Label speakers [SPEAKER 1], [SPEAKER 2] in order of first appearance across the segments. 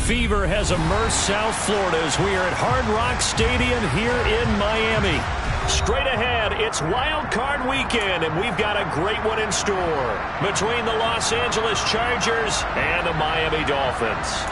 [SPEAKER 1] fever has immersed South Florida as we are at Hard Rock Stadium here in Miami. Straight ahead, it's Wild Card Weekend, and we've got a great one in store between the Los Angeles Chargers and the Miami Dolphins.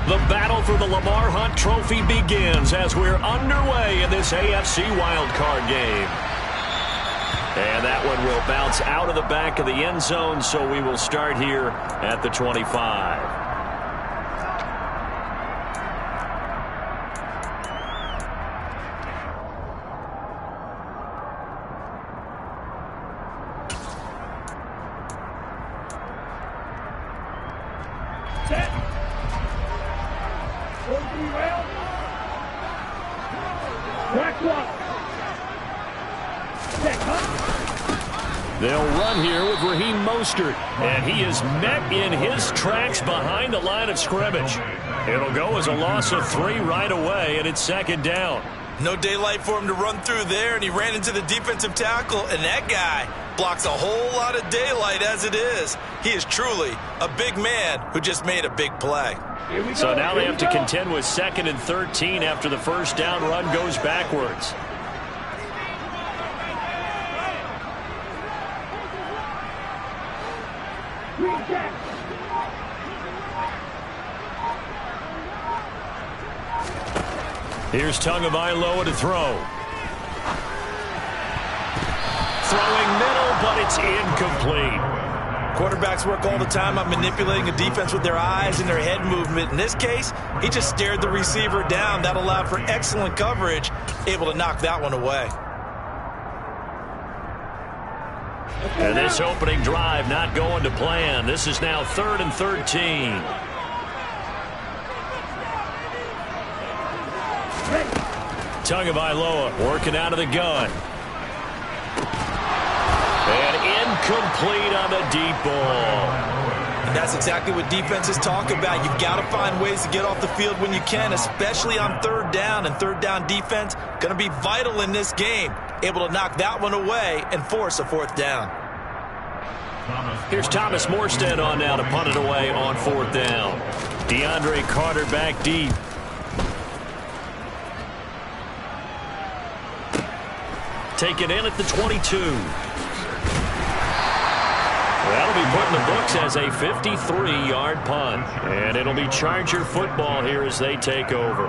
[SPEAKER 1] The battle for the Lamar Hunt Trophy begins as we're underway in this AFC wildcard game. And that one will bounce out of the back of the end zone, so we will start here at the 25. They'll run here with Raheem Mostert, and he is met in his tracks behind the line of scrimmage. It'll go as a loss of 3 right away, and it's second down.
[SPEAKER 2] No daylight for him to run through there, and he ran into the defensive tackle, and that guy blocks a whole lot of daylight as it is. He is truly a big man who just made a big play.
[SPEAKER 1] So now they have to contend with 2nd and 13 after the first down run goes backwards. Here's Tagovailoa to throw. Throwing middle, but it's incomplete.
[SPEAKER 2] Quarterbacks work all the time on manipulating a defense with their eyes and their head movement. In this case, he just stared the receiver down. That allowed for excellent coverage, able to knock that one away.
[SPEAKER 1] And this opening drive not going to plan. This is now 3rd and 13. Tagovailoa working out of the gun. And incomplete on the deep ball.
[SPEAKER 2] And that's exactly what defenses talk about. You've got to find ways to get off the field when you can, especially on 3rd down. And 3rd down defense going to be vital in this game. Able to knock that one away and force a 4th down.
[SPEAKER 1] Here's Thomas Morstead on now to punt it away on 4th down. DeAndre Carter back deep. Taken in at the 22. That'll be put in the books as a 53-yard punt. And it'll be Charger football here as they take over.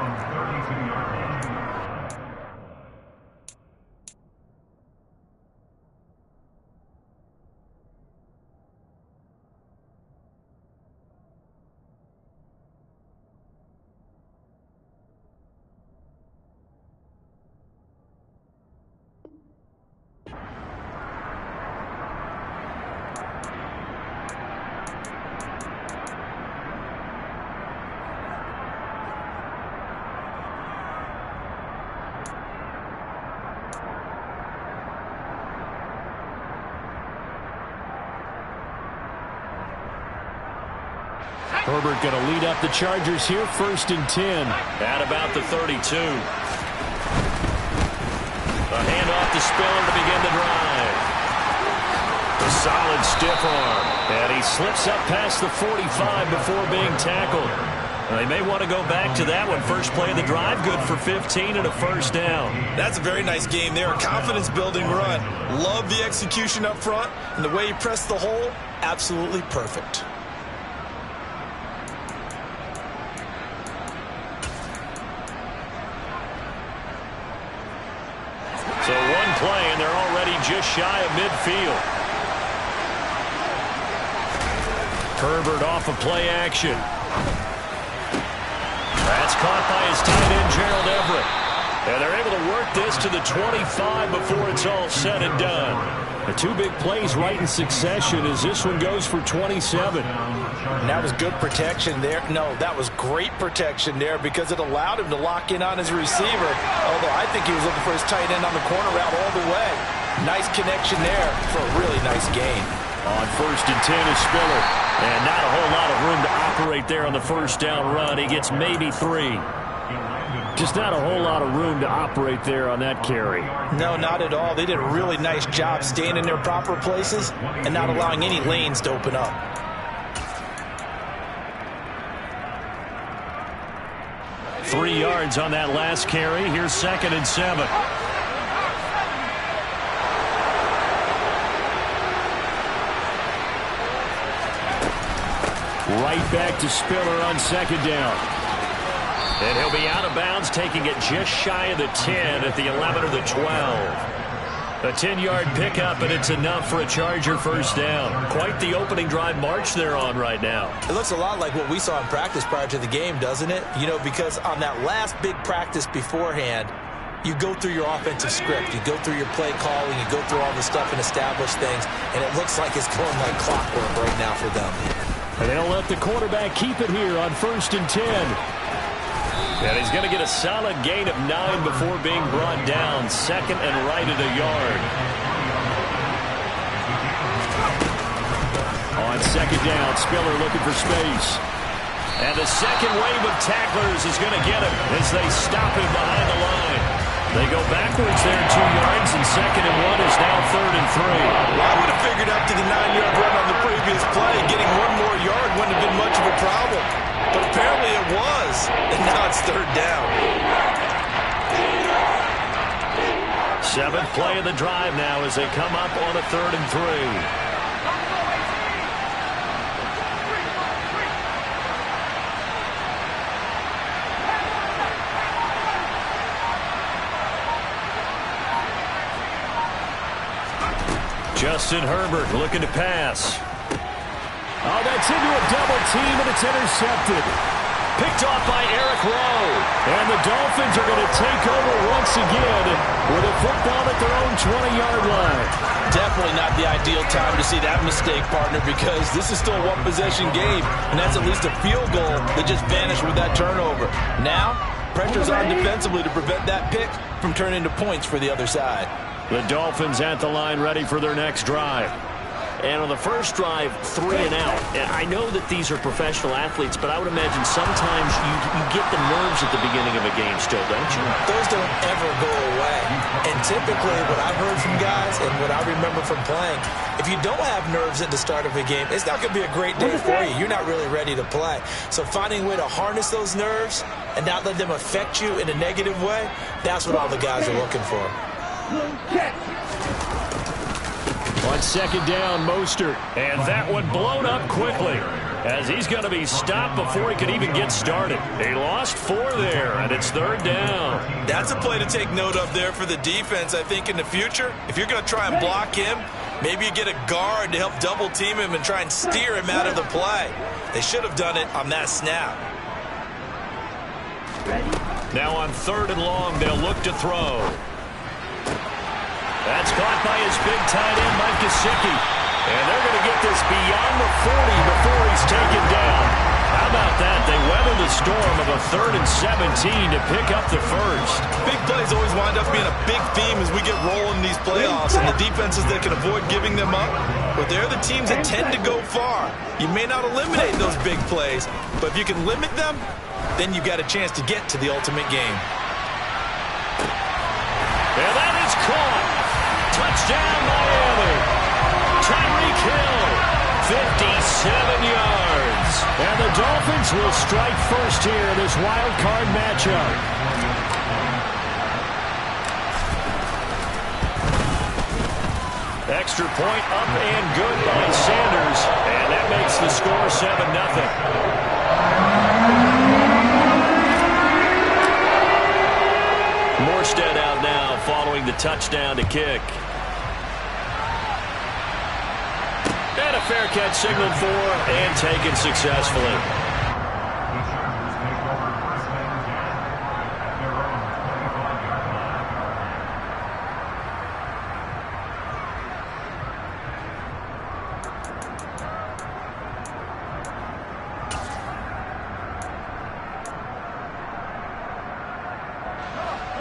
[SPEAKER 1] Herbert going to lead up the Chargers here, 1st and 10. At about the 32. A handoff to Spiller to begin the drive. A solid stiff arm. And he slips up past the 45 before being tackled. They may want to go back to that one. First play of the drive, good for 15 and a 1st down.
[SPEAKER 2] That's a very nice game there. A confidence-building run. Love the execution up front. And the way he pressed the hole, absolutely perfect.
[SPEAKER 1] So one play, and they're already just shy of midfield. Herbert off of play action. That's caught by his tight end, Gerald Everett. And they're able to work this to the 25 before it's all said and done. The two big plays right in succession as this one goes for 27.
[SPEAKER 2] And that was good protection there. No, that was great protection there because it allowed him to lock in on his receiver. Although I think he was looking for his tight end on the corner route all the way. Nice connection there for a really nice gain.
[SPEAKER 1] On 1st and 10 is Spiller. And not a whole lot of room to operate there on the first down run. He gets maybe 3. Just not a whole lot of room to operate there on that carry.
[SPEAKER 2] No, not at all. They did a really nice job staying in their proper places and not allowing any lanes to open up.
[SPEAKER 1] Three yards on that last carry. Here's 2nd and 7. Right back to Spiller on 2nd down. And he'll be out of bounds, taking it just shy of the 10 at the 11 or the 12. A 10-yard pickup, and it's enough for a Charger first down. Quite the opening drive march they're on right now.
[SPEAKER 2] It looks a lot like what we saw in practice prior to the game, doesn't it? You know, because on that last big practice beforehand, you go through your offensive script. You go through your play calling. You go through all the stuff and establish things. And it looks like it's going like clockwork right now for them.
[SPEAKER 1] And they'll let the quarterback keep it here on 1st and 10. And he's going to get a solid gain of 9 before being brought down. 2nd and right at a yard. On 2nd down, Spiller looking for space. And the second wave of tacklers is going to get him as they stop him behind the line. They go backwards there 2 yards, and 2nd and 1 is now 3rd and 3.
[SPEAKER 2] Well, I would have figured up to the 9-yard run on the previous play. Getting 1 more yard wouldn't have been much of a problem. But apparently it was, and now it's 3rd down.
[SPEAKER 1] 7th play of the drive now as they come up on a 3rd and 3. Justin Herbert looking to pass. Oh, that's into a double team, and it's intercepted. Picked off by Eric Rowe. And the Dolphins are going to take over once again with a football at their own 20-yard line.
[SPEAKER 2] Definitely not the ideal time to see that mistake, partner, because this is still a one-possession game, and that's at least a field goal that just vanished with that turnover. Now, pressure's on defensively to prevent that pick from turning into points for the other side.
[SPEAKER 1] The Dolphins at the line ready for their next drive. And on the first drive, 3 and out. And I know that these are professional athletes, but I would imagine sometimes you get the nerves at the beginning of a game still, don't you?
[SPEAKER 2] Those don't ever go away. And typically what I've heard from guys and what I remember from playing, if you don't have nerves at the start of a game, it's not going to be a great day for you. You're not really ready to play. So finding a way to harness those nerves and not let them affect you in a negative way, that's what all the guys are looking for.
[SPEAKER 1] On 2nd down, Mostert. And that one blown up quickly as he's going to be stopped before he could even get started. They lost 4 there, and it's 3rd down.
[SPEAKER 2] That's a play to take note of there for the defense, I think, in the future. If you're going to try and block him, maybe you get a guard to help double-team him and try and steer him out of the play. They should have done it on that snap.
[SPEAKER 1] Now on 3rd and long, they'll look to throw. That's caught by his big tight end, Mike Gesicki. And they're going to get this beyond the 40 before he's taken down. How about that? They weathered the storm of a 3rd and 17 to pick up the first.
[SPEAKER 2] Big plays always wind up being a big theme as we get rolling in these playoffs. And the defenses that can avoid giving them up, but they're the teams that tend to go far. You may not eliminate those big plays, but if you can limit them, then you've got a chance to get to the ultimate game.
[SPEAKER 1] And that is caught. Touchdown, Miami. Tyreek Hill, 57 yards. And the Dolphins will strike first here in this wild card matchup. Extra point up and good by Sanders. And that makes the score 7-0. Morstead out now following the touchdown to kick. And a fair catch signaled for and taken successfully.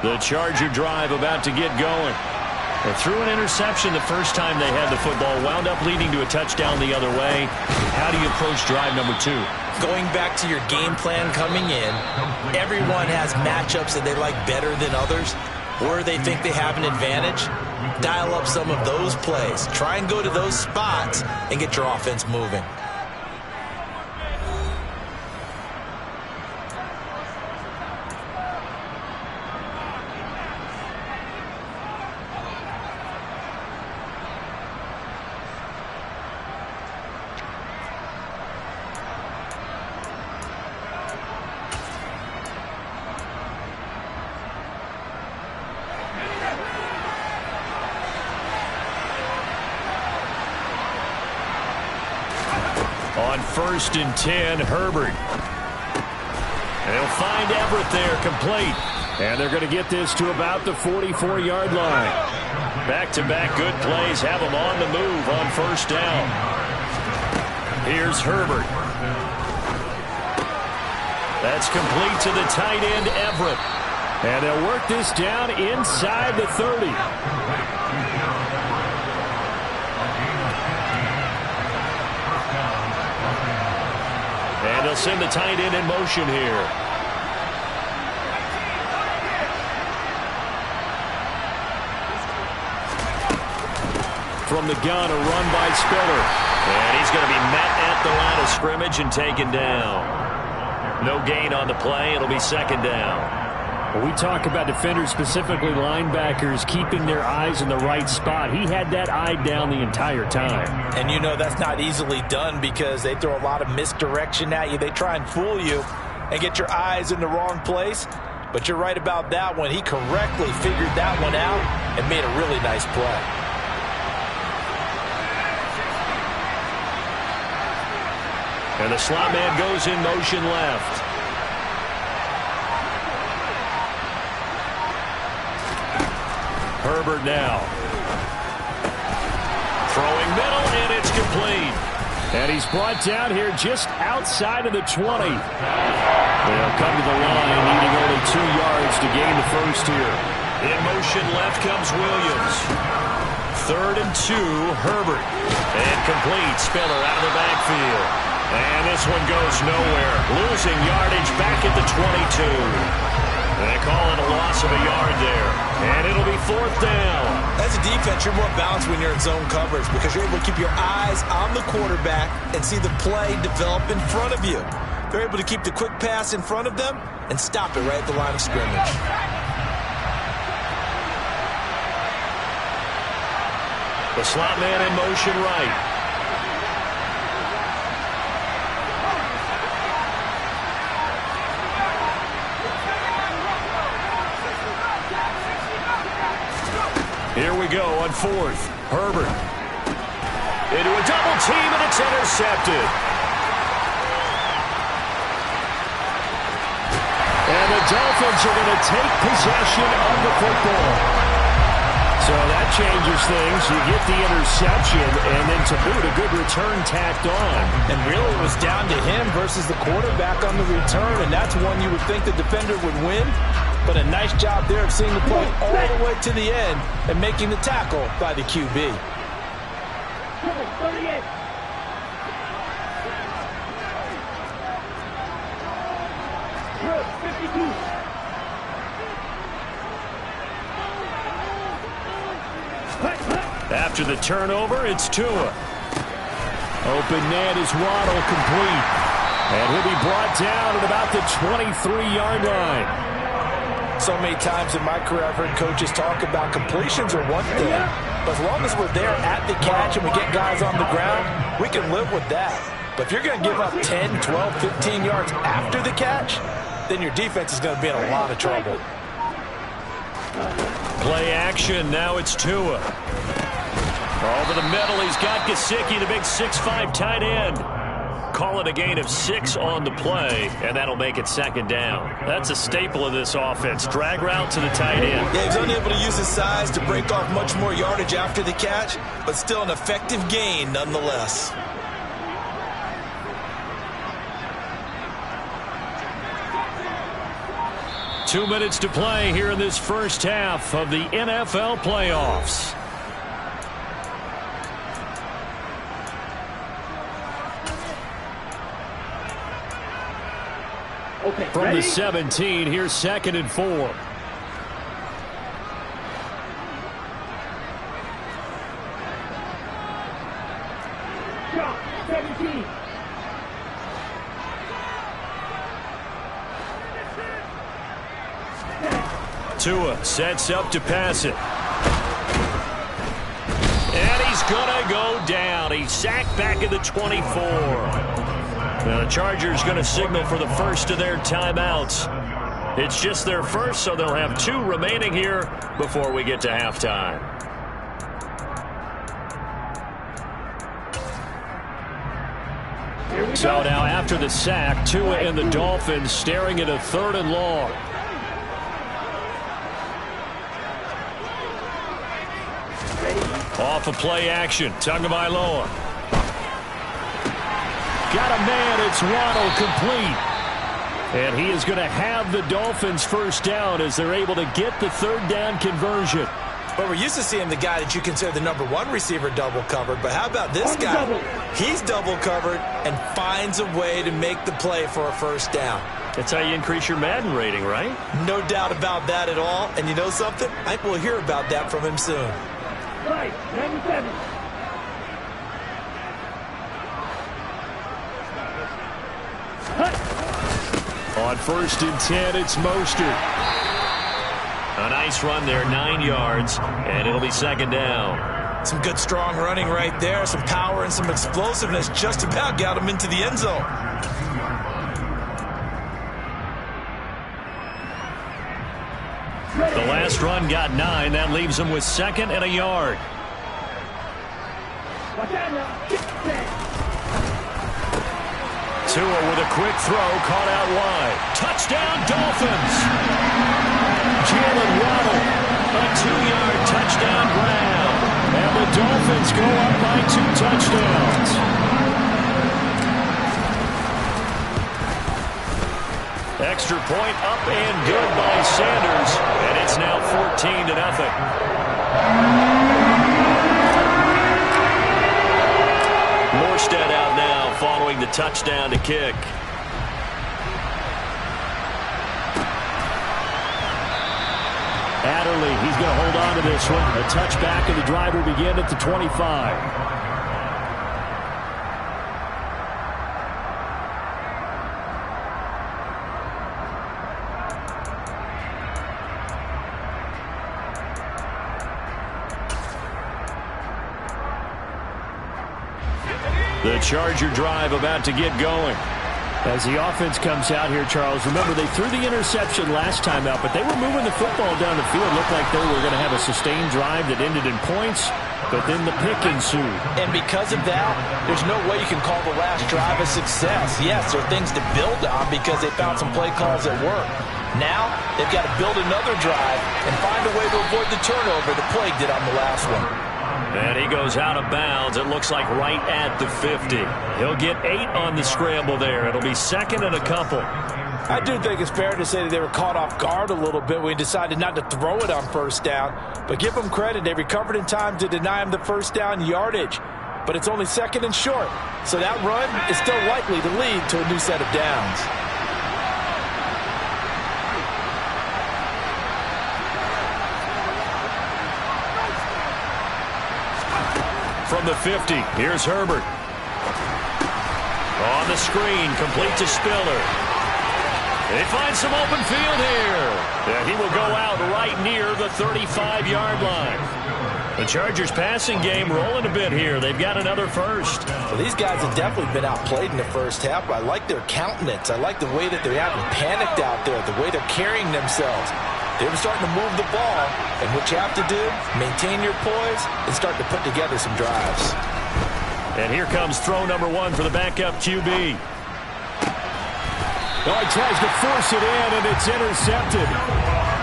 [SPEAKER 1] The Charger drive about to get going. They threw an interception the first time they had the football, wound up leading to a touchdown the other way. How do you approach drive number 2?
[SPEAKER 2] Going back to your game plan coming in, everyone has matchups that they like better than others, or they think they have an advantage. Dial up some of those plays. Try and go to those spots and get your offense moving.
[SPEAKER 1] On 1st and 10, Herbert. They'll find Everett there, complete. And they're going to get this to about the 44-yard line. Back-to-back good plays have them on the move on 1st down. Here's Herbert. That's complete to the tight end, Everett. And they'll work this down inside the 30. And they'll send the tight end in motion here. From the gun, a run by Spiller. And he's going to be met at the line of scrimmage and taken down. No gain on the play. It'll be 2nd down.
[SPEAKER 3] When we talk about defenders, specifically linebackers, keeping their eyes in the right spot, he had that eye down the entire time.
[SPEAKER 2] And you know that's not easily done because they throw a lot of misdirection at you. They try and fool you and get your eyes in the wrong place. But you're right about that one. He correctly figured that one out and made a really nice play.
[SPEAKER 1] And the slot man goes in motion left. Herbert now. Throwing middle, and it's complete.
[SPEAKER 3] And he's brought down here just outside of the 20.
[SPEAKER 1] They'll come to the line, needing only 2 yards to gain the first here. In motion left comes Williams. 3rd and 2, Herbert. And complete. Spiller out of the backfield. And this one goes nowhere. Losing yardage back at the 22. They call it a loss of a yard there. And it'll be 4th down.
[SPEAKER 2] As a defense, you're more balanced when you're in zone coverage because you're able to keep your eyes on the quarterback and see the play develop in front of you. They're able to keep the quick pass in front of them and stop it right at the line of scrimmage.
[SPEAKER 1] The slot man in motion right. Here we go on 4th. Herbert. Into a double team, and it's intercepted.
[SPEAKER 3] And the Dolphins are going to take possession of the football. So that changes things. You get the interception, and then to boot, a good return tacked on.
[SPEAKER 2] And really it was down to him versus the quarterback on the return, and that's one you would think the defender would win. But a nice job there of seeing the play all the way to the end and making the tackle by the QB.
[SPEAKER 1] After the turnover, it's Tua. Open net is Waddle, complete. And he'll be brought down at about the 23-yard line.
[SPEAKER 2] So many times in my career I've heard coaches talk about completions are one thing, but as long as we're there at the catch and we get guys on the ground, we can live with that. But if you're going to give up 10, 12, 15 yards after the catch, then your defense is going to be in a lot of trouble.
[SPEAKER 1] Play action, now it's Tua. Over the middle, he's got Gesicki, the big 6'5" tight end. Call it a gain of 6 on the play, and that'll make it 2nd down. That's a staple of this offense. Drag route to the tight end.
[SPEAKER 2] Yeah, he's unable to use his size to break off much more yardage after the catch, but still an effective gain nonetheless.
[SPEAKER 3] 2 minutes to play here in this first half of the NFL playoffs. From the 17, here's 2nd and 4. Tua sets up to pass it. And he's going to go down. He's sacked back at the 24. Now the Chargers going to signal for the first of their timeouts. It's just their first, so they'll have 2 remaining here before we get to halftime. So now after the sack, Tua and the Dolphins staring at a 3rd and long. Off of play action, Tagovailoa. Got a man, it's Waddle, complete. And he is going to have the Dolphins first down as they're able to get the 3rd down conversion.
[SPEAKER 2] But we're used to seeing the guy that you consider the number 1 receiver double covered. But how about this guy? He's double covered and finds a way to make the play for a first down.
[SPEAKER 3] That's how you increase your Madden rating, right?
[SPEAKER 2] No doubt about that at all. And you know something? I think we'll hear about that from him soon.
[SPEAKER 4] Right, 97.
[SPEAKER 3] On 1st and 10, it's Mostert.
[SPEAKER 1] A nice run there, 9 yards, and it'll be 2nd down.
[SPEAKER 2] Some good strong running right there. Some power and some explosiveness just about got him into the end zone.
[SPEAKER 3] The last run got 9. That leaves him with 2nd and a yard. Tua with a quick throw, caught out wide. Touchdown, Dolphins! Jalen Waddle, a 2-yard touchdown grab. And the Dolphins go up by 2 touchdowns. Extra point up and good by Sanders. And it's now 14-0. Morstead out now following the touchdown to kick. Adderley, he's going to hold on to this one. A touchback, and the drive will begin at the 25. The Charger drive about to get going. As the offense comes out here, Charles, remember they threw the interception last time out, but they were moving the football down the field. Looked like they were going to have a sustained drive that ended in points, but then the pick ensued.
[SPEAKER 2] And because of that, there's no way you can call the last drive a success. Yes, there are things to build on because they found some play calls that work. Now, they've got to build another drive and find a way to avoid the turnover the plague did on the last one.
[SPEAKER 1] And he goes out of bounds. It looks like right at the 50.
[SPEAKER 3] He'll get 8 on the scramble there. It'll be 2nd and a couple.
[SPEAKER 2] I do think it's fair to say that they were caught off guard a little bit when he decided not to throw it on first down. But give them credit. They recovered in time to deny him the first down yardage. But it's only 2nd and short. So that run is still likely to lead to a new set of downs.
[SPEAKER 3] From the 50, here's Herbert. On the screen, complete to Spiller. They find some open field here. And he will go out right near the 35-yard line. The Chargers passing game rolling a bit here. They've got another first.
[SPEAKER 2] Well, these guys have definitely been outplayed in the first half. I like their countenance. I like the way that they haven't panicked out there, the way they're carrying themselves. They're starting to move the ball, and what you have to do, maintain your poise and start to put together some drives.
[SPEAKER 3] And here comes throw number 1 for the backup QB. Oh, he tries to force it in, and it's intercepted.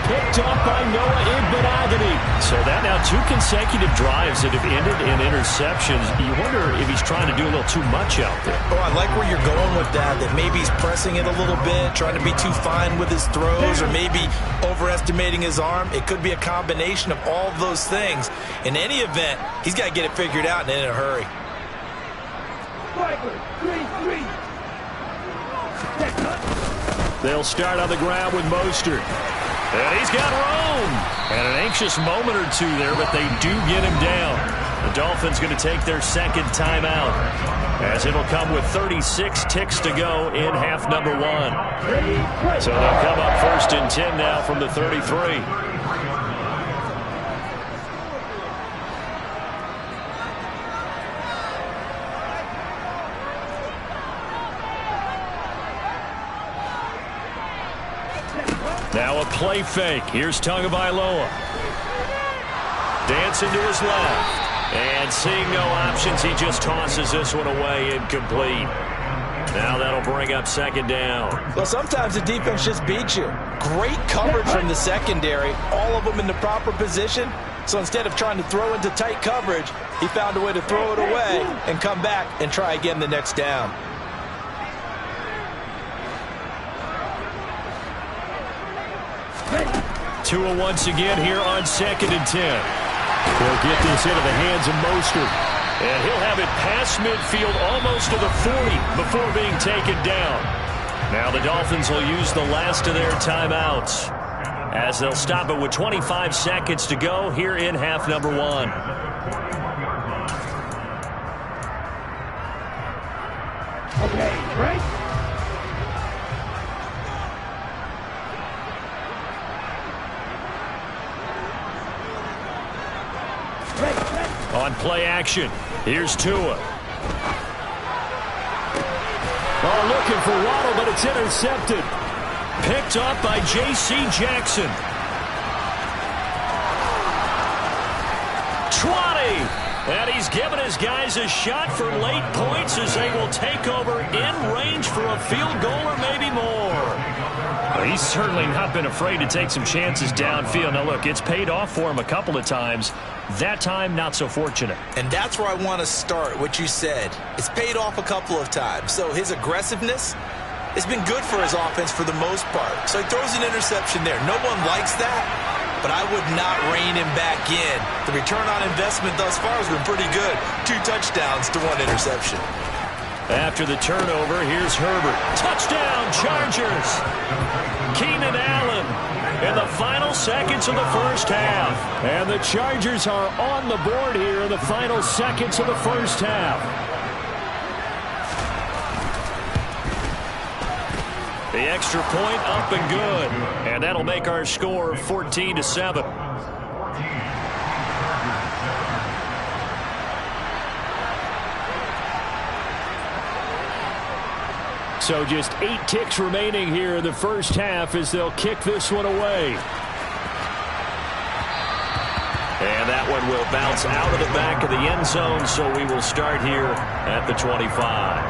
[SPEAKER 3] Picked up by Noah Igbinoghene. So that now 2 consecutive drives that have ended in interceptions. You wonder if he's trying to do a little too much out there.
[SPEAKER 2] Oh, I like where you're going with that maybe he's pressing it a little bit, trying to be too fine with his throws, or maybe overestimating his arm. It could be a combination of all of those things. In any event, he's got to get it figured out and in a hurry.
[SPEAKER 3] They'll start on the ground with Mostert. And he's got room. And an anxious moment or two there, but they do get him down. The Dolphins going to take their second timeout, as it'll come with 36 ticks to go in half number 1. So they'll come up 1st and 10 now from the 33. Now a play fake. Here's Tagovailoa. Dancing to his left. And seeing no options, he just tosses this one away, incomplete. Now that'll bring up 2nd down.
[SPEAKER 2] Well, sometimes the defense just beats you. Great coverage from the secondary, all of them in the proper position. So instead of trying to throw into tight coverage, he found a way to throw it away and come back and try again the next down.
[SPEAKER 3] Tua once again here on 2nd and 10. They'll get this into the hands of Mostert. And he'll have it past midfield almost to the 40 before being taken down. Now the Dolphins will use the last of their timeouts, as they'll stop it with 25 seconds to go here in half number 1.
[SPEAKER 4] Okay, right?
[SPEAKER 3] On play action, here's Tua. Oh, looking for Waddle, but it's intercepted. Picked up by J.C. Jackson. 20. And he's given his guys a shot for late points as they will take over in range for a field goal or maybe more. Well, he's certainly not been afraid to take some chances downfield. Now, look, it's paid off for him a couple of times. That time, not so fortunate.
[SPEAKER 2] And that's where I want to start, what you said. It's paid off a couple of times. So his aggressiveness has been good for his offense for the most part. So he throws an interception there. No one likes that, but I would not rein him back in. The return on investment thus far has been pretty good. 2 touchdowns to 1 interception.
[SPEAKER 3] After the turnover, here's Herbert. Touchdown, Chargers! Keenan Allen in the final seconds of the first half. And the Chargers are on the board here in the final seconds of the first half. The extra point up and good. And that'll make our score 14-7. So just 8 ticks remaining here in the first half as they'll kick this one away. And that one will bounce out of the back of the end zone, so we will start here at the 25.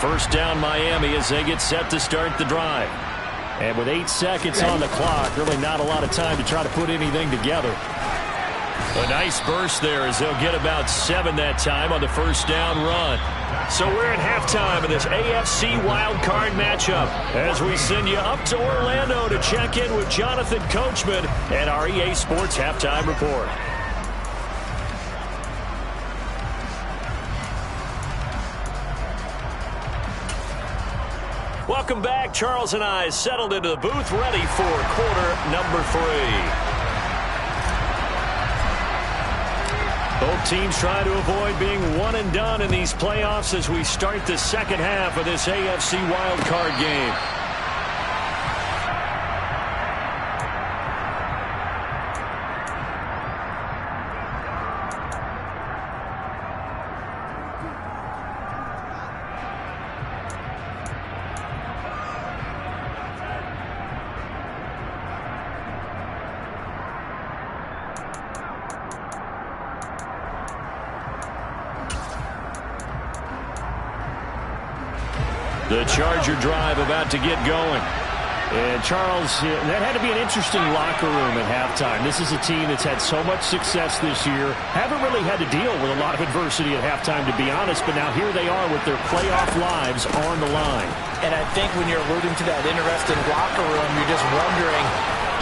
[SPEAKER 3] First down Miami as they get set to start the drive. And with 8 seconds on the clock, really not a lot of time to try to put anything together. A nice burst there as they'll get about 7 that time on the first down run. So we're at halftime of this AFC wildcard matchup as we send you up to Orlando to check in with Jonathan Coachman and our EA Sports Halftime Report. Welcome back. Charles and I settled into the booth ready for quarter number 3. Both teams trying to avoid being one and done in these playoffs as we start the second half of this AFC wildcard game. The Charger drive about to get going. And Charles, that had to be an interesting locker room at halftime. This is a team that's had so much success this year. Haven't really had to deal with a lot of adversity at halftime, to be honest. But now here they are with their playoff lives on the line.
[SPEAKER 2] And I think when you're alluding to that interesting locker room, you're just wondering,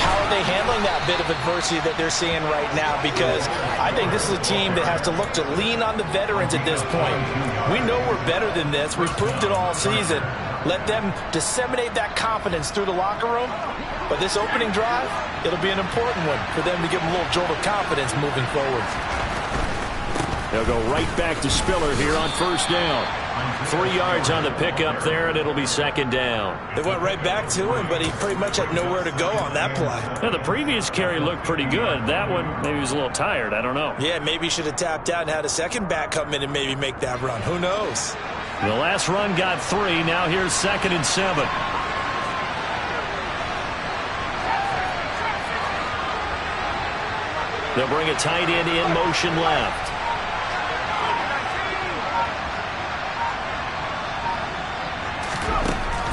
[SPEAKER 2] how are they handling that bit of adversity that they're seeing right now? Because I think this is a team that has to look to lean on the veterans at this point. We know we're better than this. We've proved it all season. Let them disseminate that confidence through the locker room. But this opening drive, it'll be an important one for them to give them a little jolt of confidence moving forward.
[SPEAKER 3] They'll go right back to Spiller here on first down.
[SPEAKER 1] 3 yards on the pickup there, and it'll be second down.
[SPEAKER 2] They went right back to him, but he pretty much had nowhere to go on that play.
[SPEAKER 3] Now, the previous carry looked pretty good. That one, maybe he was a little tired. I don't know.
[SPEAKER 2] Yeah, maybe he should have tapped out and had a second back come in and maybe make that run. Who knows?
[SPEAKER 1] The last run got 3. Now here's 2nd and 7. They'll bring a tight end in motion left.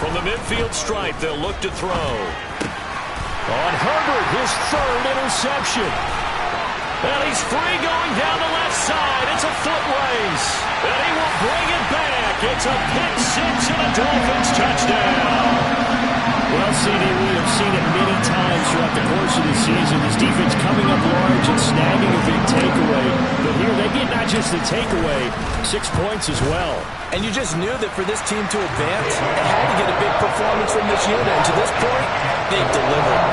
[SPEAKER 1] From the midfield stripe, they'll look to throw. On Herbert, his 3rd interception. And he's free going down the left side. It's a foot race. And he will bring it back. It's a pick-6 and a Dolphins touchdown.
[SPEAKER 3] Well, CD, we have seen it many times throughout the course of the season. This defense coming up large and snagging a big takeaway. But here they get not just the takeaway, 6 points as well.
[SPEAKER 2] And you just knew that for this team to advance, they had to get a big performance from this unit. And to this point, they've delivered.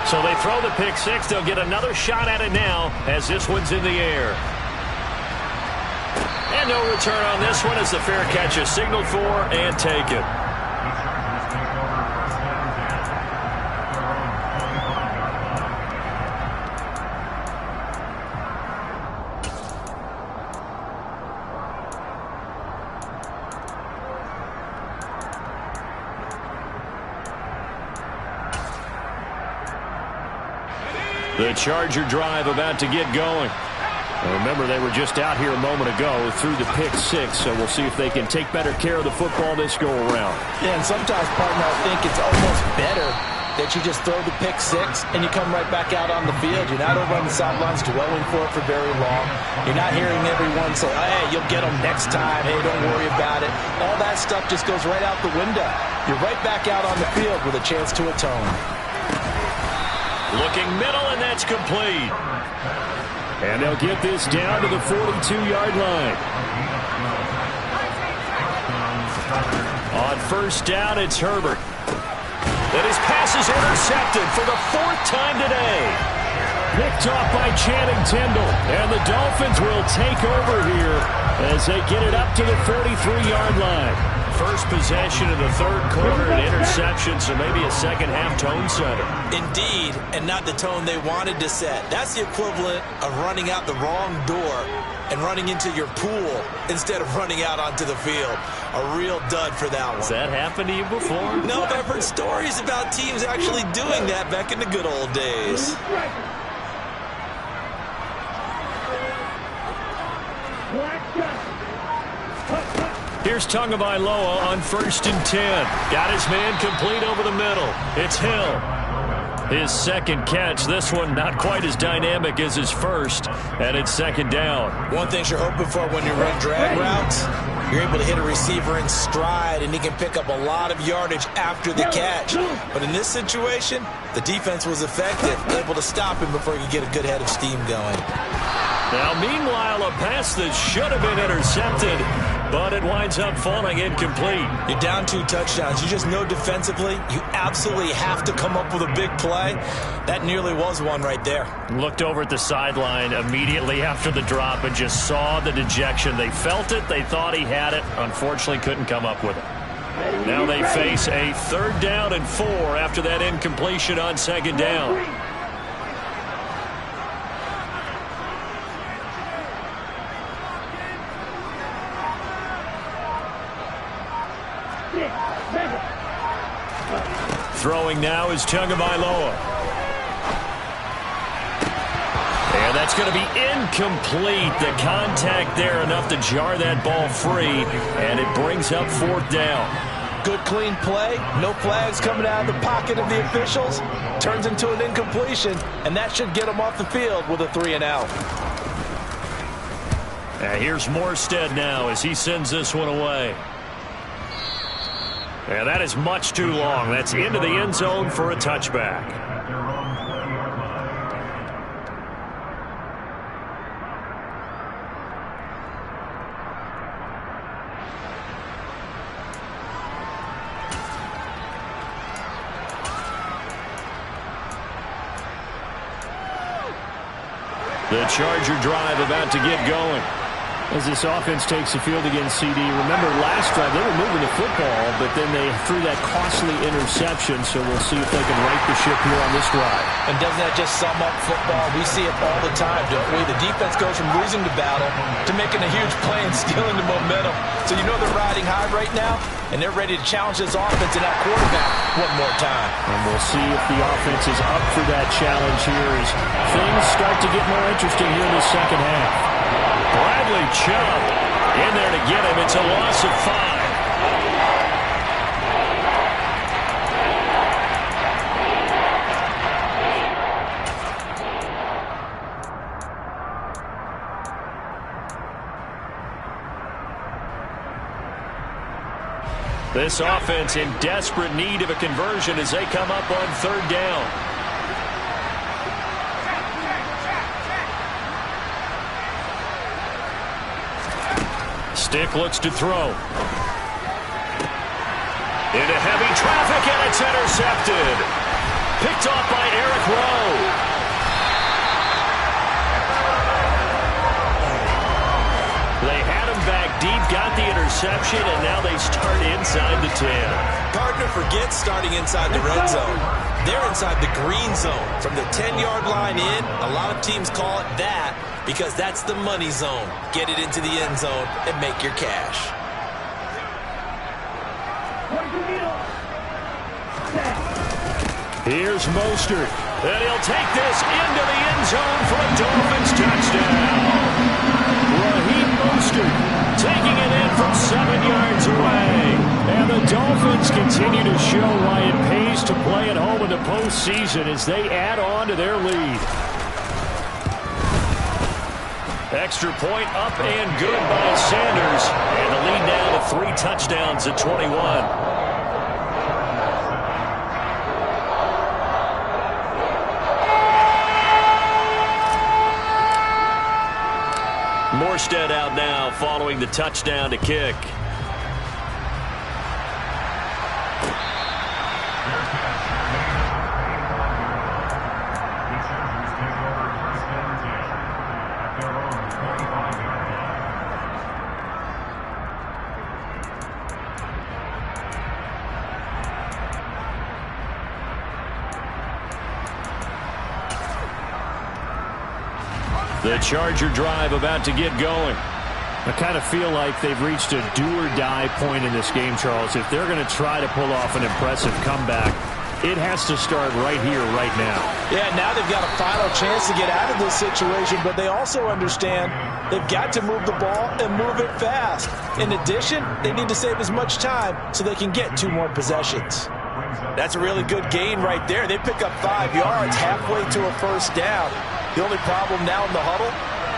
[SPEAKER 1] So they throw the pick-6. They'll get another shot at it now as this one's in the air. And no return on this one as the fair catch is signaled for and taken. The Charger drive about to get going.
[SPEAKER 3] Remember, they were just out here a moment ago through the pick-6, so we'll see if they can take better care of the football this go-around.
[SPEAKER 2] Yeah, and sometimes, partner, I think it's almost better that you just throw the pick-6 and you come right back out on the field. You're not over on the sidelines dwelling for it for very long. You're not hearing everyone say, hey, you'll get them next time. Hey, don't worry about it. All that stuff just goes right out the window. You're right back out on the field with a chance to atone.
[SPEAKER 1] Looking middle, and that's complete.
[SPEAKER 3] And they'll get this down to the 42-yard line.
[SPEAKER 1] On first down, it's Herbert. And his pass is intercepted for the 4th time today.
[SPEAKER 3] Picked off by Channing Tindall. And the Dolphins will take over here as they get it up to the 43-yard line.
[SPEAKER 1] First possession of the 3rd quarter, an interception, so maybe a second-half tone setter.
[SPEAKER 2] Indeed, and not the tone they wanted to set. That's the equivalent of running out the wrong door and running into your pool instead of running out onto the field. A real dud for that one.
[SPEAKER 1] Has that happened to you before?
[SPEAKER 2] No, but I've heard stories about teams actually doing that back in the good old days.
[SPEAKER 1] Here's Tagovailoa on 1st and 10. Got his man complete over the middle. It's Hill. His 2nd catch. This one not quite as dynamic as his first. And it's 2nd down.
[SPEAKER 2] One thing you're hoping for when you run drag routes, you're able to hit a receiver in stride, and he can pick up a lot of yardage after the catch. But in this situation, the defense was effective, able to stop him before he could get a good head of steam going.
[SPEAKER 1] Now, meanwhile, a pass that should have been intercepted, but it winds up falling incomplete.
[SPEAKER 2] You're down 2 touchdowns. You just know defensively you absolutely have to come up with a big play. That nearly was one right there.
[SPEAKER 1] Looked over at the sideline immediately after the drop and just saw the dejection. They felt it. They thought he had it. Unfortunately, couldn't come up with it. Now they face a 3rd down and 4 after that incompletion on 2nd down. Throwing now is Tagovailoa. And That's going to be incomplete. The contact there enough to jar that ball free, and it brings up 4th down.
[SPEAKER 2] Good clean play. No flags coming out of the pocket of the officials. Turns into an incompletion, and that should get them off the field with a 3-and-out.
[SPEAKER 1] Here's Morstead now as he sends this one away. And that is much too long. That's into the end zone for a touchback. The Charger drive about to get going.
[SPEAKER 3] As this offense takes the field against CD, remember last drive they were moving the football, but then they threw that costly interception, so we'll see if they can right the ship here on this drive.
[SPEAKER 2] And doesn't that just sum up football? We see it all the time, don't we? The defense goes from losing the battle to making a huge play and stealing the momentum. So you know they're riding high right now, and they're ready to challenge this offense and that quarterback one more time.
[SPEAKER 3] And we'll see if the offense is up for that challenge here as things start to get more interesting here in the second half.
[SPEAKER 1] Bradley Chubb in there to get him. It's a loss of 5. This offense in desperate need of a conversion as they come up on 3rd down. Stick looks to throw. Into heavy traffic, and it's intercepted. Picked off by Eric Rowe. They had him back deep, got the interception, and now they start inside the 10.
[SPEAKER 2] Partner forgets starting inside the red zone. They're inside the green zone. From the 10-yard line in, a lot of teams call it that because that's the money zone. Get it into the end zone and make your cash.
[SPEAKER 1] Here's Mostert, and he'll take this into the end zone for a Dolphins touchdown. Raheem Mostert taking it in from 7 yards away. And the Dolphins continue to show why it pays to play at home in the postseason as they add on to their lead. Extra point up and good by Sanders. And the lead now to 3 touchdowns at 21. Morstead out now following the touchdown to kick. The Charger drive about to get going.
[SPEAKER 3] I kind of feel like they've reached a do-or-die point in this game, Charles. If they're going to try to pull off an impressive comeback, it has to start right here, right now.
[SPEAKER 2] Yeah, now they've got a final chance to get out of this situation, but they also understand they've got to move the ball and move it fast. In addition, they need to save as much time so they can get 2 more possessions. That's a really good gain right there. They pick up 5 yards halfway to a first down. The only problem now in the huddle,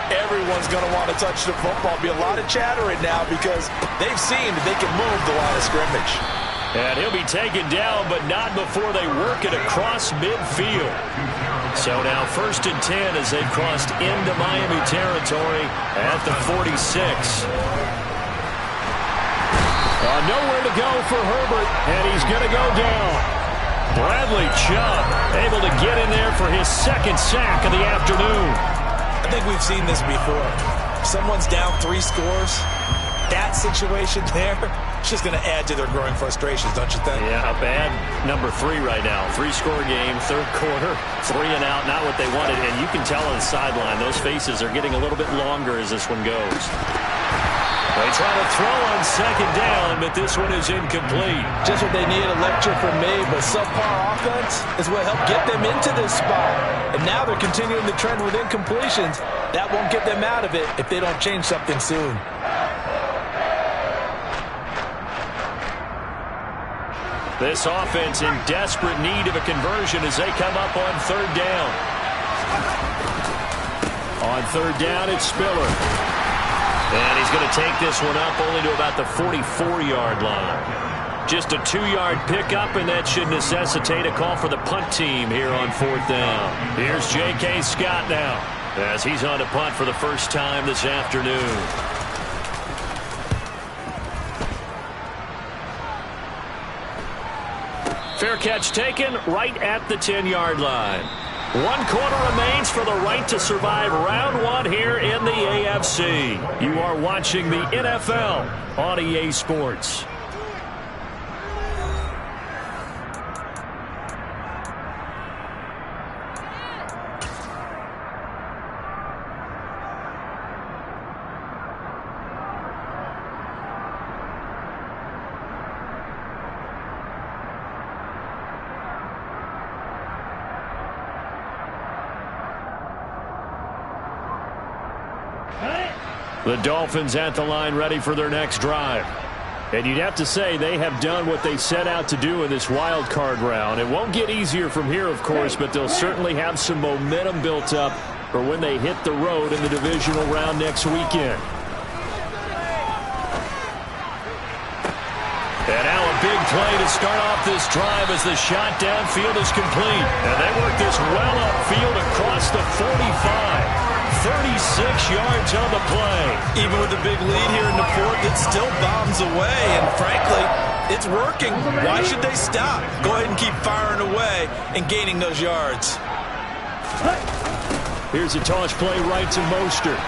[SPEAKER 2] everyone's going to want to touch the football. Be a lot of chattering now because they've seen that they can move the line of scrimmage.
[SPEAKER 1] And he'll be taken down, but not before they work it across midfield. So now 1st and 10 as they've crossed into Miami territory at the 46. Nowhere to go for Herbert, and he's going to go down. Bradley Chubb able to get in there for his 2nd sack of the afternoon.
[SPEAKER 2] I think we've seen this before. Someone's down 3 scores. That situation there, it's just going to add to their growing frustrations, don't you think?
[SPEAKER 1] Yeah, a bad number 3 right now. 3-score game, 3rd quarter, 3 and out, not what they wanted. And you can tell on the sideline, those faces are getting a little bit longer as this one goes. They try to throw on second down, but this one is incomplete.
[SPEAKER 2] Just what they needed a lecture from me, but subpar offense is what helped get them into this spot. And now they're continuing the trend with incompletions. That won't get them out of it if they don't change something soon.
[SPEAKER 1] This offense in desperate need of a conversion as they come up on third down. On third down, it's Spiller. And he's going to take this one up only to about the 44-yard line. Just a 2-yard pickup, and that should necessitate a call for the punt team here on fourth down. Here's J.K. Scott now as he's on to punt for the first time this afternoon. Fair catch taken right at the 10-yard line. 1 quarter remains for the right to survive round 1 here in the AFC. You are watching the NFL on EA Sports. The Dolphins at the line ready for their next drive. And you'd have to say they have done what they set out to do in this wild card round. It won't get easier from here, of course, but they'll certainly have some momentum built up for when they hit the road in the divisional round next weekend. And now a big play to start off this drive as the shot downfield is complete. And they work this well upfield across the 45. 36 yards on the play.
[SPEAKER 2] Even with a big lead here in the fourth, it still bombs away. And frankly, it's working. Why should they stop? Go ahead and keep firing away and gaining those yards.
[SPEAKER 1] Here's a toss play right to Mostert.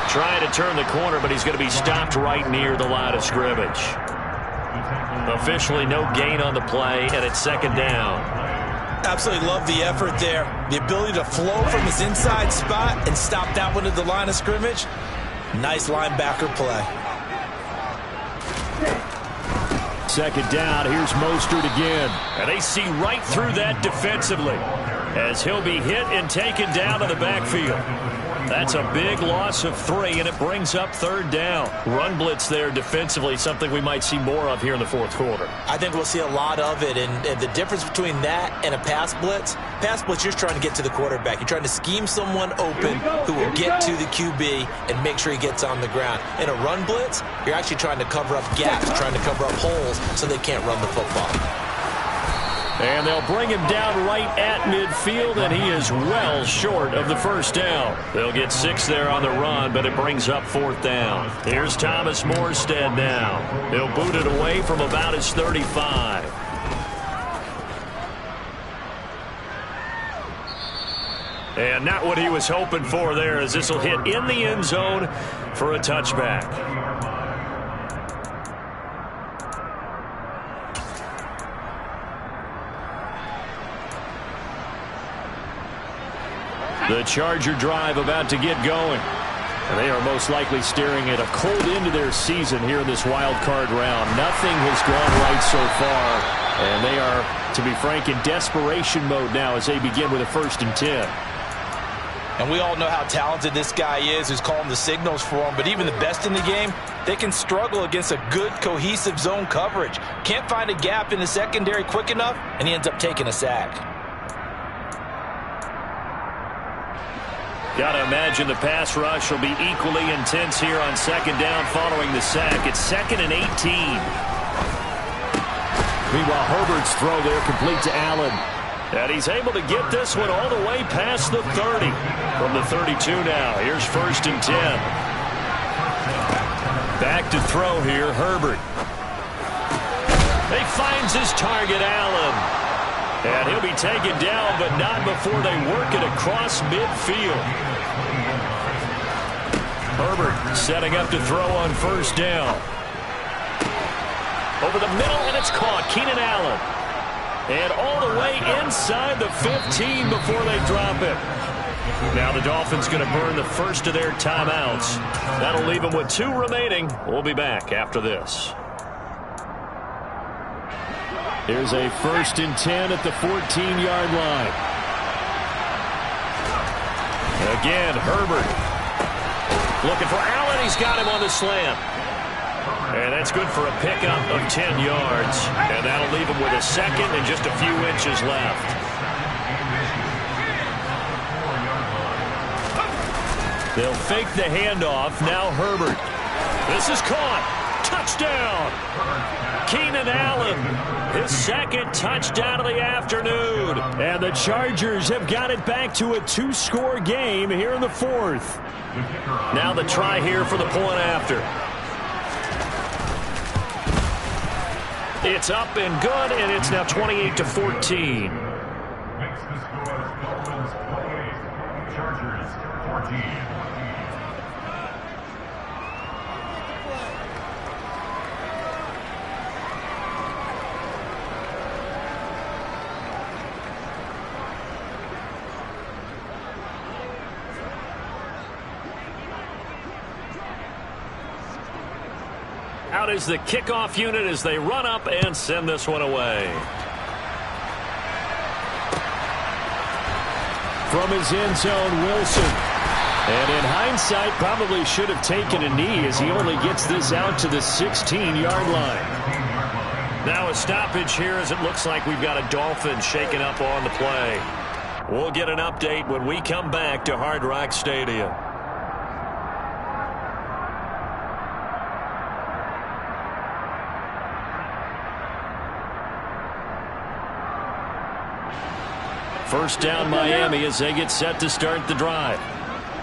[SPEAKER 1] Trying to turn the corner, but he's going to be stopped right near the line of scrimmage. Officially no gain on the play, and it's second down.
[SPEAKER 2] Absolutely love the effort there. The ability to flow from his inside spot and stop that one at the line of scrimmage. Nice linebacker play.
[SPEAKER 1] Second down, here's Mostert again. And they see right through that defensively as he'll be hit and taken down to the backfield. That's a big loss of 3, and it brings up third down. Run blitz there defensively, something we might see more of here in the fourth quarter.
[SPEAKER 2] I think we'll see a lot of it, and the difference between that and a pass blitz, you're trying to get to the quarterback. You're trying to scheme someone open who will get to the QB and make sure he gets on the ground. In a run blitz, you're actually trying to cover up gaps, trying to cover up holes so they can't run the football.
[SPEAKER 1] And they'll bring him down right at midfield, and he is well short of the first down. They'll get 6 there on the run, but it brings up fourth down. Here's Thomas Morstead now. He'll boot it away from about his 35. And not what he was hoping for there, as this will hit in the end zone for a touchback. The Charger drive about to get going. And they are most likely staring at a cold end to their season here in this wild card round. Nothing has gone right so far. And they are, to be frank, in desperation mode now as they begin with a 1st and 10.
[SPEAKER 2] And we all know how talented this guy is who's calling the signals for him. But even the best in the game, they can struggle against a good, cohesive zone coverage. Can't find a gap in the secondary quick enough, and he ends up taking a sack.
[SPEAKER 1] Got to imagine the pass rush will be equally intense here on second down following the sack. It's 2nd and 18. Meanwhile, Herbert's throw there complete to Allen. And he's able to get this one all the way past the 30. From the 32 now, here's 1st and 10. Back to throw here, Herbert. He finds his target, Allen. And he'll be taken down, but not before they work it across midfield. Herbert setting up to throw on 1st down. Over the middle, and it's caught. Keenan Allen. And all the way inside the 15 before they drop it. Now the Dolphins going to burn the first of their timeouts. That'll leave them with 2 remaining. We'll be back after this.
[SPEAKER 3] Here's a 1st and 10 at the 14-yard line.
[SPEAKER 1] Again, Herbert. Looking for Allen. He's got him on the slant. And that's good for a pickup of 10 yards. And that'll leave him with a second and just a few inches left. They'll fake the handoff. Now Herbert. This is caught. Touchdown. Keenan Allen. His 2nd touchdown of the afternoon.
[SPEAKER 3] And the Chargers have got it back to a 2-score game here in the 4th.
[SPEAKER 1] Now the try here for the point after. It's up and good, and it's now 28-14.
[SPEAKER 5] Makes the score as Dolphins 28, Chargers 14.
[SPEAKER 1] Out is the kickoff unit as they run up and send this one away.
[SPEAKER 3] From his end zone, Wilson. And in hindsight, probably should have taken a knee as he only gets this out to the 16-yard line.
[SPEAKER 1] Now a stoppage here as it looks like we've got a Dolphin shaking up on the play. We'll get an update when we come back to Hard Rock Stadium.
[SPEAKER 3] First down Miami as they get set to start the drive.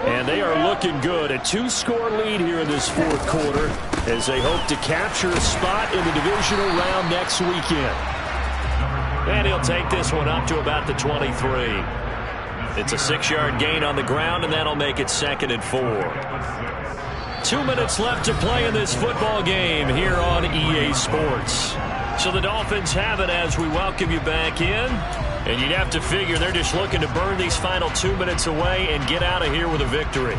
[SPEAKER 3] And they are looking good. A 2-score lead here in this 4th quarter as they hope to capture a spot in the divisional round next weekend.
[SPEAKER 1] And he'll take this one up to about the 23. It's a 6-yard gain on the ground, and that'll make it 2nd and 4. 2 minutes left to play in this football game here on EA Sports. So the Dolphins have it as we welcome you back in. And you'd have to figure they're just looking to burn these final 2 minutes away and get out of here with a victory.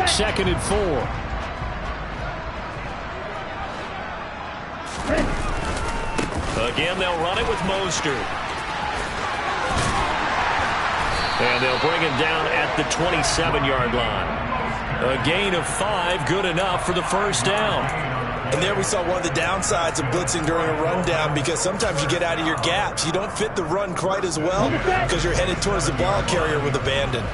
[SPEAKER 3] Second and 4.
[SPEAKER 1] Again, they'll run it with Mostert. And they'll bring him down at the 27-yard line. A gain of 5, good enough for the first down.
[SPEAKER 2] And there we saw one of the downsides of blitzing during a rundown, because sometimes you get out of your gaps. You don't fit the run quite as well because you're headed towards the ball carrier with abandon.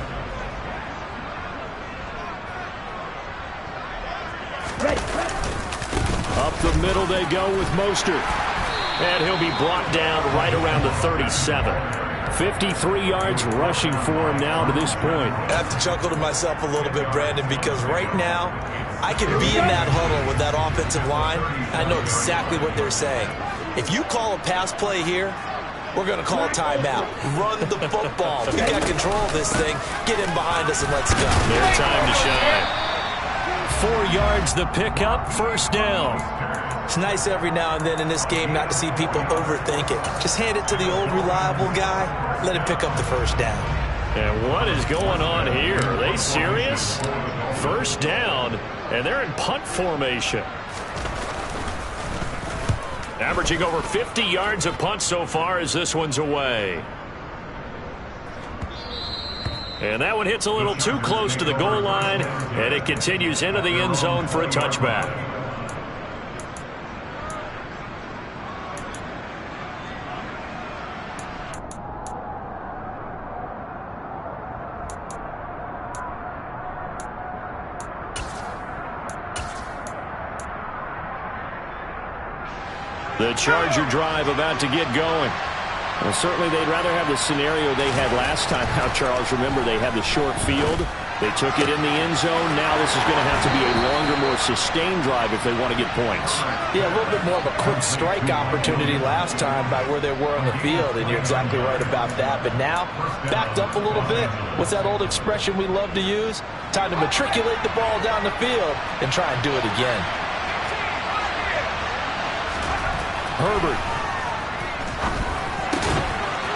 [SPEAKER 3] Up the middle they go with Mostert.
[SPEAKER 1] And he'll be brought down right around the 37.
[SPEAKER 3] 53 yards rushing for him now to this point.
[SPEAKER 2] I have to chuckle to myself a little bit, Brandon, because right now I can be in that huddle with that offensive line. I know exactly what they're saying. If you call a pass play here, we're going to call a timeout. Run the football. We got control of this thing. Get in behind us and let's go.
[SPEAKER 1] Their time to shine.
[SPEAKER 3] 4 yards the pickup, first down.
[SPEAKER 2] It's nice every now and then in this game not to see people overthink it. Just hand it to the old reliable guy. Let him pick up the first down.
[SPEAKER 1] And what is going on here? Are they serious? First down, and they're in punt formation. Averaging over 50 yards of punt so far as this one's away. And that one hits a little too close to the goal line, and it continues into the end zone for a touchback. The Charger drive about to get going. Well, certainly they'd rather have the scenario they had last time out, Charles. Remember, they had the short field.
[SPEAKER 3] They took it in the end zone. Now this is going to have to be a longer, more sustained drive if they want to get points.
[SPEAKER 2] Yeah, a little bit more of a quick strike opportunity last time by where they were on the field, and you're exactly right about that. But now, backed up a little bit. What's that old expression we love to use? Time to matriculate the ball down the field and try and do it again.
[SPEAKER 3] Herbert.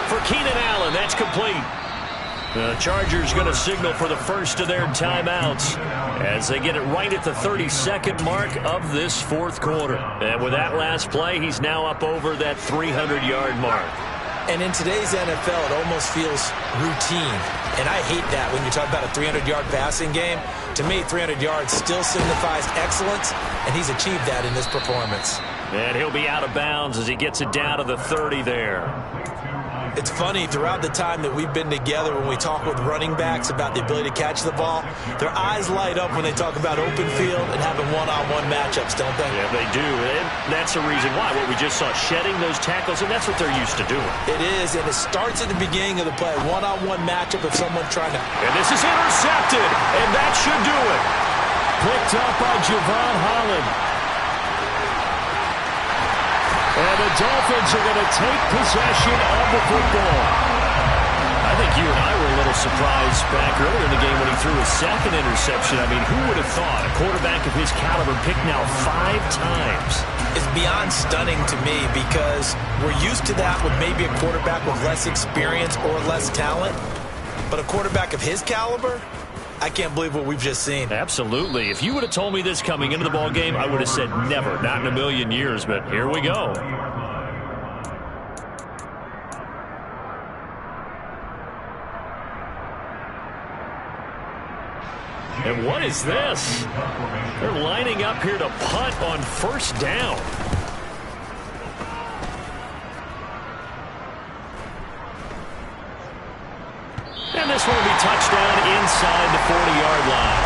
[SPEAKER 1] For Keenan Allen, that's complete. The Chargers going to signal for the first of their timeouts as they get it right at the 32nd mark of this fourth quarter. And with that last play, he's now up over that 300-yard mark.
[SPEAKER 2] And in today's NFL, it almost feels routine. And I hate that when you talk about a 300-yard passing game. To me, 300 yards still signifies excellence, and he's achieved that in this performance.
[SPEAKER 1] And he'll be out of bounds as he gets it down to the 30 there.
[SPEAKER 2] It's funny, throughout the time that we've been together, when we talk with running backs about the ability to catch the ball, their eyes light up when they talk about open field and having one-on-one matchups, don't they?
[SPEAKER 1] Yeah, they do. And that's the reason why. What we just saw, shedding those tackles, and that's what they're used to doing.
[SPEAKER 2] It is, and it starts at the beginning of the play. One-on-one matchup if someone's trying to...
[SPEAKER 1] And this is intercepted, and that should do it.
[SPEAKER 3] Picked up by Javon Holland. And the Dolphins are going to take possession of the football.
[SPEAKER 1] I think you and I were a little surprised back earlier in the game when he threw his second interception. I mean, who would have thought a quarterback of his caliber picked now 5 times?
[SPEAKER 2] It's beyond stunning to me because we're used to that with maybe a quarterback with less experience or less talent. But a quarterback of his caliber, I can't believe what we've just seen.
[SPEAKER 1] Absolutely. If you would have told me this coming into the ball game, I would have said never, not in a million years, but here we go. And what is this? They're lining up here to punt on first down. And this one will be touchdown inside the 40-yard line.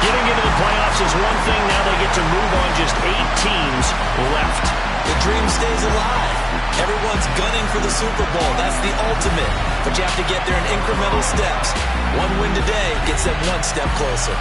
[SPEAKER 1] Getting into the playoffs is one thing. Now they get to move on. Just 8 teams left.
[SPEAKER 2] The dream stays alive. Everyone's gunning for the Super Bowl. That's the ultimate. But you have to get there in incremental steps. One win today gets them one step closer.